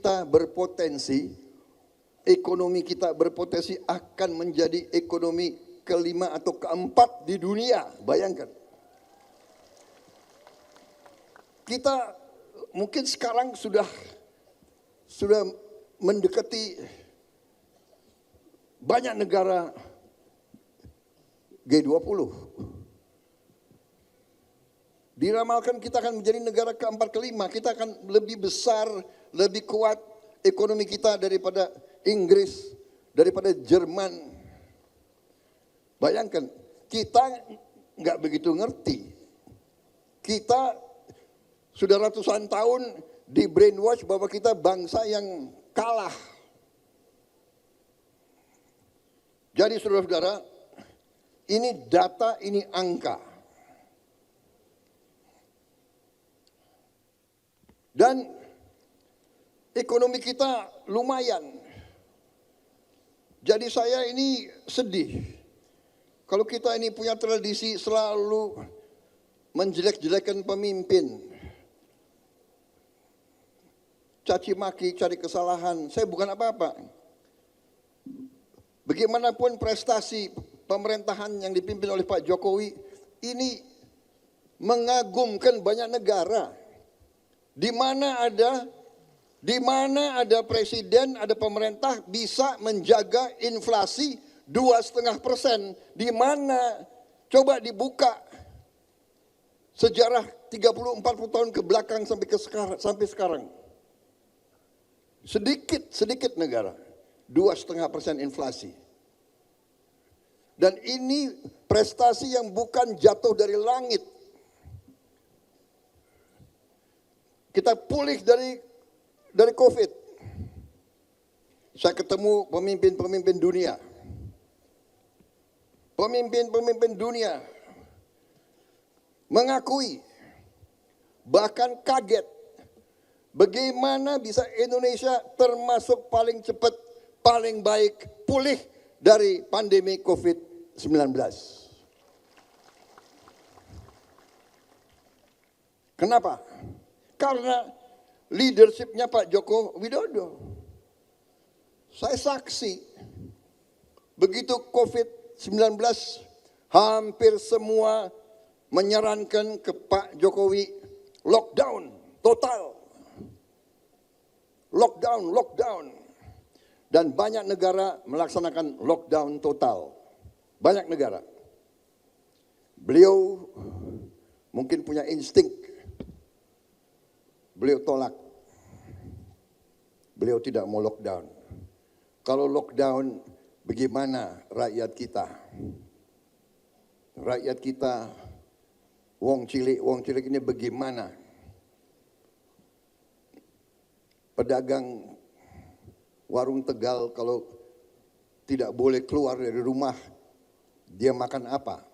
kita berpotensi, ekonomi kita berpotensi akan menjadi ekonomi kelima atau keempat di dunia. Bayangkan. Kita mungkin sekarang sudah mendekati banyak negara G20. Diramalkan kita akan menjadi negara keempat kelima. Kita akan lebih besar, lebih kuat ekonomi kita daripada Inggris, daripada Jerman. Bayangkan, kita nggak begitu ngerti. Kita sudah ratusan tahun di brainwash bahwa kita bangsa yang kalah. Jadi saudara-saudara, ini data, ini angka. Dan ekonomi kita lumayan. Jadi saya ini sedih. Kalau kita ini punya tradisi selalu menjelek-jelekan pemimpin. Caci maki, cari kesalahan. Saya bukan apa-apa. Bagaimanapun prestasi pemerintahan yang dipimpin oleh Pak Jokowi ini mengagumkan banyak negara. Di mana ada presiden, ada pemerintah bisa menjaga inflasi 2,5%. Di mana coba dibuka sejarah 30-40 tahun ke belakang sampai sekarang. Sedikit negara 2,5% inflasi. Dan ini prestasi yang bukan jatuh dari langit. Kita pulih dari COVID. Saya ketemu pemimpin-pemimpin dunia. Pemimpin-pemimpin dunia mengakui, bahkan kaget, bagaimana bisa Indonesia termasuk paling cepat, paling baik pulih dari pandemi COVID-19. Kenapa? Karena leadershipnya Pak Joko Widodo. Saya saksi, begitu COVID-19 hampir semua menyarankan ke Pak Jokowi lockdown total. Lockdown. Dan banyak negara melaksanakan lockdown total. Banyak negara. Beliau mungkin punya insting. Beliau tolak. Beliau tidak mau lockdown. Kalau lockdown, bagaimana rakyat kita? Rakyat kita, wong cilik ini bagaimana? Pedagang warung Tegal kalau tidak boleh keluar dari rumah, dia makan apa?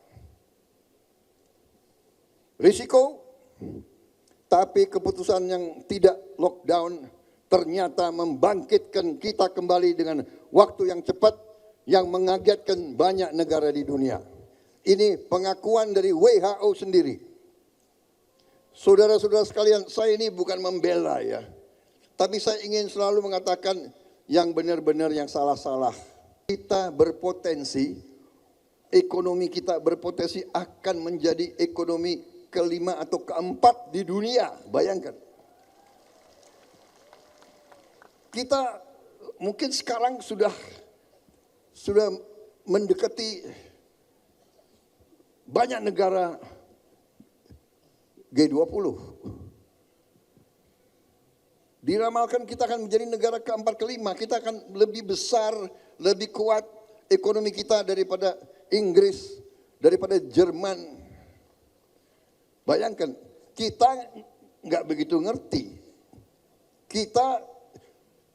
Risiko, tapi keputusan yang tidak lockdown ternyata membangkitkan kita kembali dengan waktu yang cepat yang mengagetkan banyak negara di dunia. Ini pengakuan dari WHO sendiri. Saudara-saudara sekalian, saya ini bukan membela ya. Tapi saya ingin selalu mengatakan yang benar-benar yang salah-salah. Kita berpotensi, ekonomi kita berpotensi akan menjadi ekonomi kelima atau keempat di dunia. Bayangkan. Kita mungkin sekarang sudah mendekati banyak negara G20. Diramalkan kita akan menjadi negara keempat kelima. Kita akan lebih besar, lebih kuat ekonomi kita daripada Inggris, daripada Jerman. Bayangkan, kita nggak begitu ngerti. Kita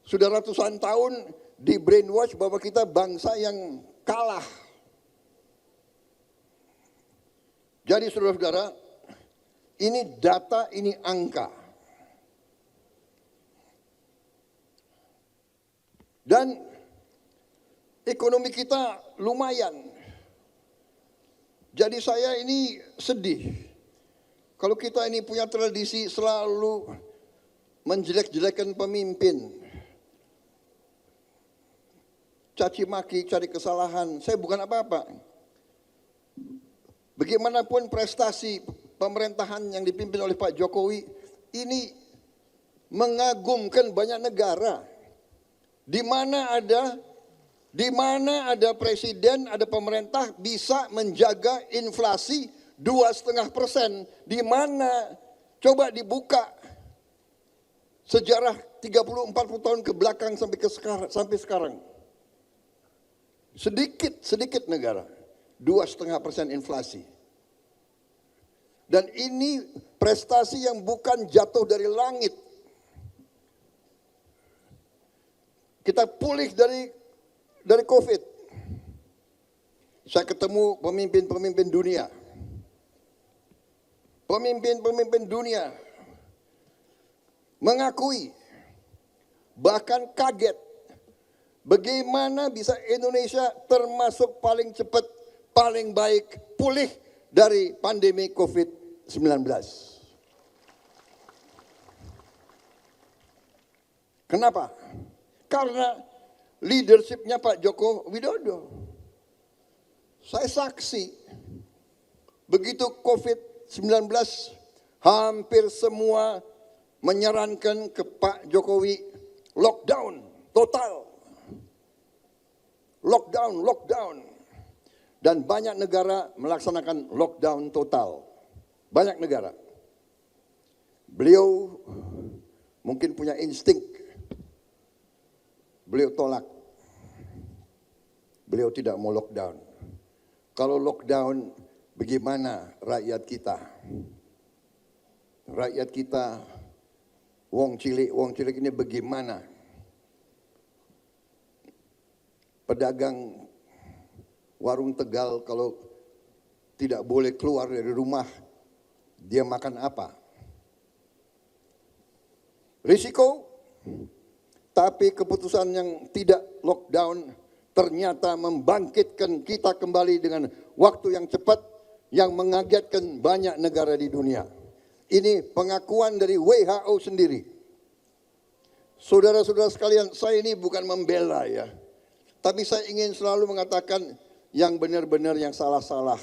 sudah ratusan tahun di brainwash bahwa kita bangsa yang kalah. Jadi saudara-saudara, ini data, ini angka. Dan ekonomi kita lumayan. Jadi saya ini sedih. Kalau kita ini punya tradisi selalu menjelek-jelekan pemimpin. caci maki, cari kesalahan. Saya bukan apa-apa. Bagaimanapun prestasi pemerintahan yang dipimpin oleh Pak Jokowi ini mengagumkan banyak negara. Di mana ada presiden, ada pemerintah bisa menjaga inflasi 2,5%. Di mana coba dibuka sejarah 30-40 tahun ke belakang sampai sekarang. Sedikit negara 2,5% inflasi. Dan ini prestasi yang bukan jatuh dari langit. Kita pulih dari COVID. Saya ketemu pemimpin-pemimpin dunia. Pemimpin-pemimpin dunia mengakui, bahkan kaget, bagaimana bisa Indonesia termasuk paling cepat, paling baik pulih dari pandemi COVID-19. Kenapa? Karena leadershipnya Pak Joko Widodo. Saya saksi, begitu COVID-19 hampir semua menyarankan ke Pak Jokowi lockdown total. Lockdown. Dan banyak negara melaksanakan lockdown total. Banyak negara. Beliau mungkin punya insting. Beliau tolak. Beliau tidak mau lockdown. Kalau lockdown, bagaimana rakyat kita? Rakyat kita, wong cilik ini bagaimana? Pedagang warung Tegal kalau tidak boleh keluar dari rumah, dia makan apa? Risiko, tapi keputusan yang tidak lockdown ternyata membangkitkan kita kembali dengan waktu yang cepat yang mengagetkan banyak negara di dunia. Ini pengakuan dari WHO sendiri. Saudara-saudara sekalian, saya ini bukan membela ya. Tapi saya ingin selalu mengatakan yang benar-benar yang salah-salah.